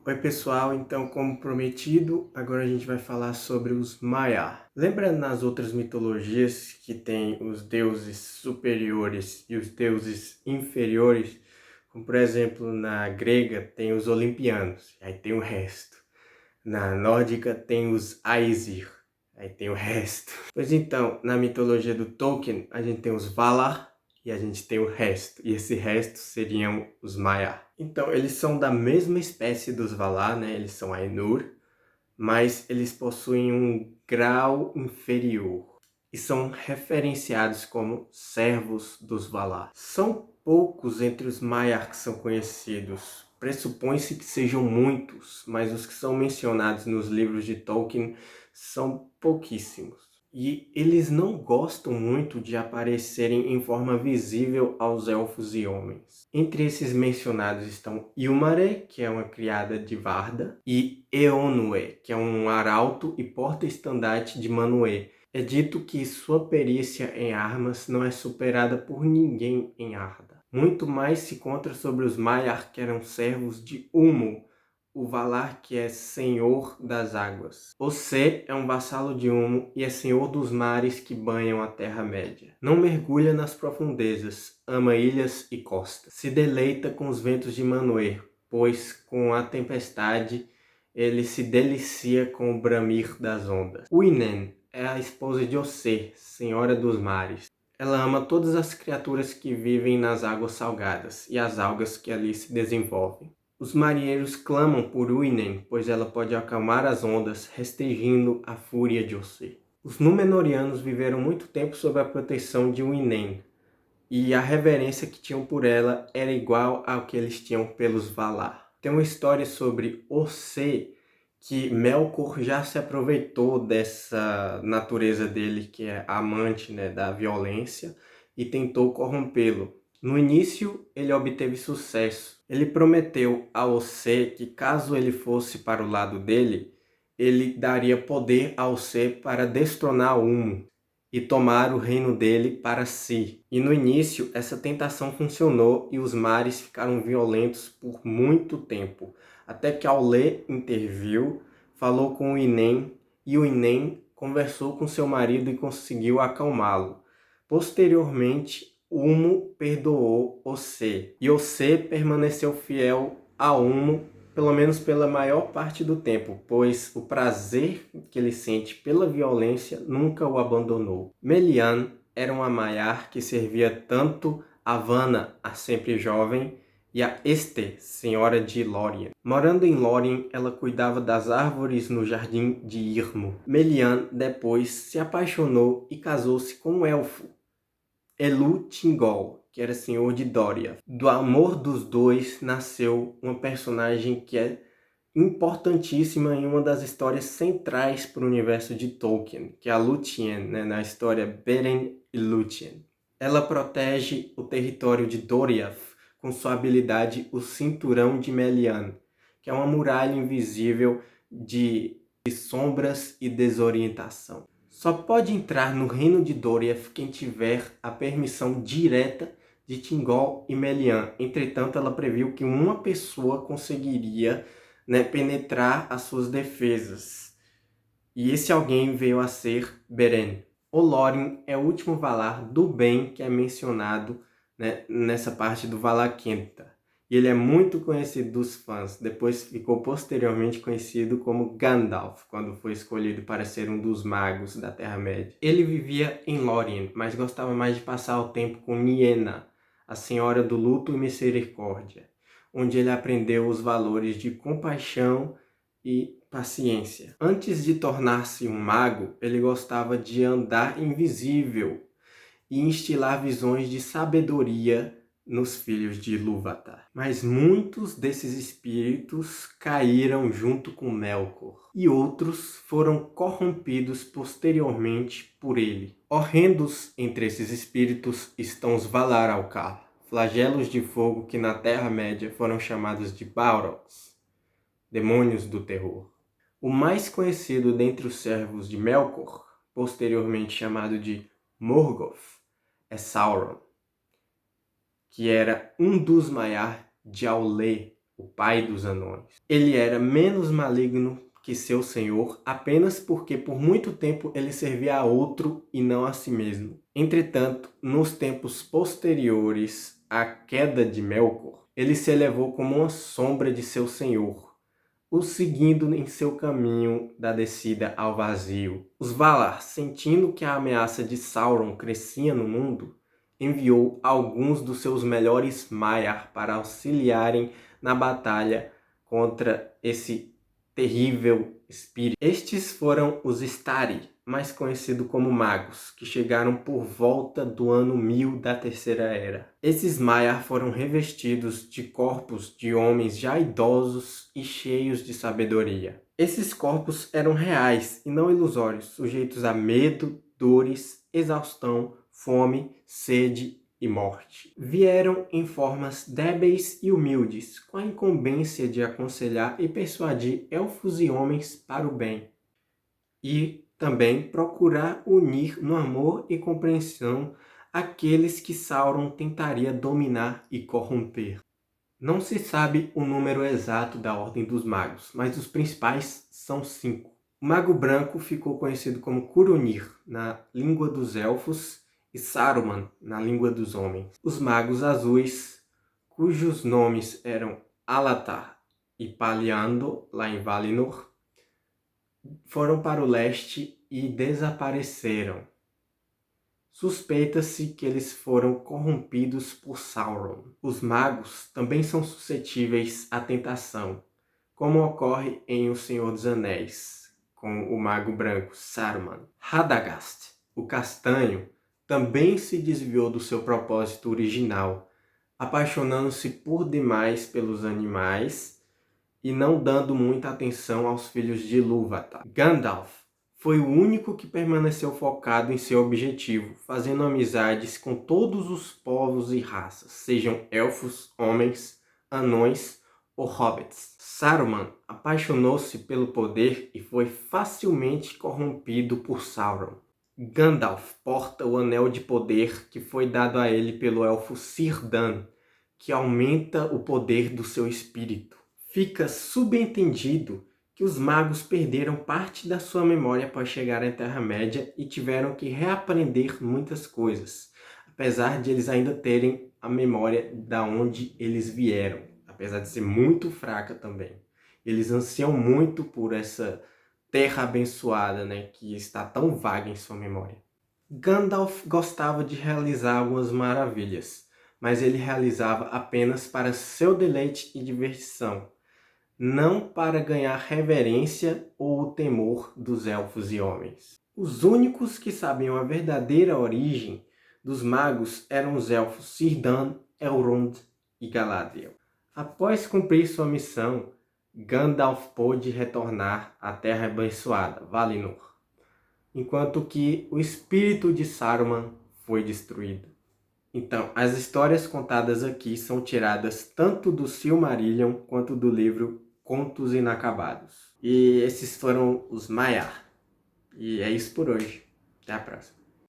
Oi pessoal, então como prometido, agora a gente vai falar sobre os Maiar. Lembra nas outras mitologias que tem os deuses superiores e os deuses inferiores? Como por exemplo na grega tem os olimpianos, aí tem o resto. Na nórdica tem os Aesir, aí tem o resto. Pois então, na mitologia do Tolkien, a gente tem os Valar e a gente tem o resto. E esse resto seriam os Maiar. Então, eles são da mesma espécie dos Valar, né? Eles são Ainur, mas eles possuem um grau inferior e são referenciados como servos dos Valar. São poucos entre os Maiar que são conhecidos. Pressupõe-se que sejam muitos, mas os que são mencionados nos livros de Tolkien são pouquíssimos. E eles não gostam muito de aparecerem em forma visível aos elfos e homens. Entre esses mencionados estão Ilmare, que é uma criada de Varda, e Eonwe, que é um arauto e porta-estandarte de Manwë. É dito que sua perícia em armas não é superada por ninguém em Arda. Muito mais se conta sobre os Maiar, que eram servos de Ulmo, o Valar que é senhor das águas. Ocê é um vassalo de Ulmo e é senhor dos mares que banham a Terra-média. Não mergulha nas profundezas, ama ilhas e costas. Se deleita com os ventos de Manwë, pois com a tempestade ele se delicia com o bramir das ondas. Uinen é a esposa de Ocê, senhora dos mares. Ela ama todas as criaturas que vivem nas águas salgadas e as algas que ali se desenvolvem. Os marinheiros clamam por Uinen, pois ela pode acalmar as ondas, restringindo a fúria de Ocê. Os Númenóreanos viveram muito tempo sob a proteção de Uinen, e a reverência que tinham por ela era igual ao que eles tinham pelos Valar. Tem uma história sobre Ocê, que Melkor já se aproveitou dessa natureza dele, que é amante, né, da violência, e tentou corrompê-lo. No início, ele obteve sucesso. Ele prometeu a Ocê que caso ele fosse para o lado dele, ele daria poder a Ocê para destronar Ulmo e tomar o reino dele para si. E no início, essa tentação funcionou e os mares ficaram violentos por muito tempo, até que Aulë interviu, falou com o Inen e o Inen conversou com seu marido e conseguiu acalmá-lo. Posteriormente, Ulmo perdoou Ocê e Ocê permaneceu fiel a Ulmo, pelo menos pela maior parte do tempo, pois o prazer que ele sente pela violência nunca o abandonou. Melian era uma Maiar que servia tanto a Vanna, a sempre jovem, e a Este, senhora de Lórien. Morando em Lórien, ela cuidava das árvores no jardim de Irmo. Melian depois se apaixonou e casou-se com um elfo, Elu-Thingol, que era senhor de Dória. Do amor dos dois nasceu uma personagem que é importantíssima em uma das histórias centrais para o universo de Tolkien, que é a Lúthien, né, na história Beren e Lúthien. Ela protege o território de Doriath com sua habilidade o Cinturão de Melian, que é uma muralha invisível de sombras e desorientação. Só pode entrar no reino de Doriath quem tiver a permissão direta de Thingol e Melian. Entretanto, ela previu que uma pessoa conseguiria, né, penetrar as suas defesas. E esse alguém veio a ser Beren. Olórien é o último Valar do bem que é mencionado, né, nessa parte do Valaquenta. E ele é muito conhecido dos fãs, depois ficou posteriormente conhecido como Gandalf, quando foi escolhido para ser um dos magos da Terra-média. Ele vivia em Lórien, mas gostava mais de passar o tempo com Niena, a Senhora do Luto e Misericórdia, onde ele aprendeu os valores de compaixão e paciência. Antes de tornar-se um mago, ele gostava de andar invisível e instilar visões de sabedoria nos filhos de Ilúvatar. Mas muitos desses espíritos caíram junto com Melkor, e outros foram corrompidos posteriormente por ele. Horrendos entre esses espíritos estão os Valar Alcar, flagelos de fogo que na Terra-média foram chamados de Balrogs, demônios do terror. O mais conhecido dentre os servos de Melkor, posteriormente chamado de Morgoth, é Sauron, que era um dos Maiar de Aulë, o pai dos anões. Ele era menos maligno que seu senhor apenas porque por muito tempo ele servia a outro e não a si mesmo. Entretanto, nos tempos posteriores à queda de Melkor, ele se elevou como uma sombra de seu senhor, o seguindo em seu caminho da descida ao vazio. Os Valar, sentindo que a ameaça de Sauron crescia no mundo, enviou alguns dos seus melhores Maiar para auxiliarem na batalha contra esse terrível espírito. Estes foram os Istari, mais conhecidos como magos, que chegaram por volta do ano 1000 da Terceira Era. Esses Maiar foram revestidos de corpos de homens já idosos e cheios de sabedoria. Esses corpos eram reais e não ilusórios, sujeitos a medo, dores, exaustão, fome, sede e morte. Vieram em formas débeis e humildes, com a incumbência de aconselhar e persuadir elfos e homens para o bem. E também procurar unir no amor e compreensão aqueles que Sauron tentaria dominar e corromper. Não se sabe o número exato da Ordem dos Magos, mas os principais são 5. O Mago Branco ficou conhecido como Curunir, na língua dos elfos, e Saruman, na língua dos homens. Os Magos Azuis, cujos nomes eram Alatar e Paliando, lá em Valinor, foram para o leste e desapareceram. Suspeita-se que eles foram corrompidos por Sauron. Os magos também são suscetíveis à tentação, como ocorre em O Senhor dos Anéis, com o Mago Branco Saruman. Radagast, o Castanho, também se desviou do seu propósito original, apaixonando-se por demais pelos animais e não dando muita atenção aos filhos de Ilúvatar. Gandalf foi o único que permaneceu focado em seu objetivo, fazendo amizades com todos os povos e raças, sejam elfos, homens, anões ou hobbits. Saruman apaixonou-se pelo poder e foi facilmente corrompido por Sauron. Gandalf porta o Anel de Poder que foi dado a ele pelo elfo Círdan, que aumenta o poder do seu espírito. Fica subentendido que os magos perderam parte da sua memória após chegar à Terra-média e tiveram que reaprender muitas coisas, apesar de eles ainda terem a memória da onde eles vieram, apesar de ser muito fraca também. Eles ansiam muito por essa terra abençoada, que está tão vaga em sua memória. Gandalf gostava de realizar algumas maravilhas, mas ele realizava apenas para seu deleite e diversão, não para ganhar reverência ou o temor dos elfos e homens. Os únicos que sabiam a verdadeira origem dos magos eram os elfos Círdan, Elrond e Galadriel. Após cumprir sua missão, Gandalf pôde retornar à Terra Abençoada, Valinor, enquanto que o espírito de Saruman foi destruído. Então, as histórias contadas aqui são tiradas tanto do Silmarillion quanto do livro Contos Inacabados. E esses foram os Maiar. E é isso por hoje. Até a próxima.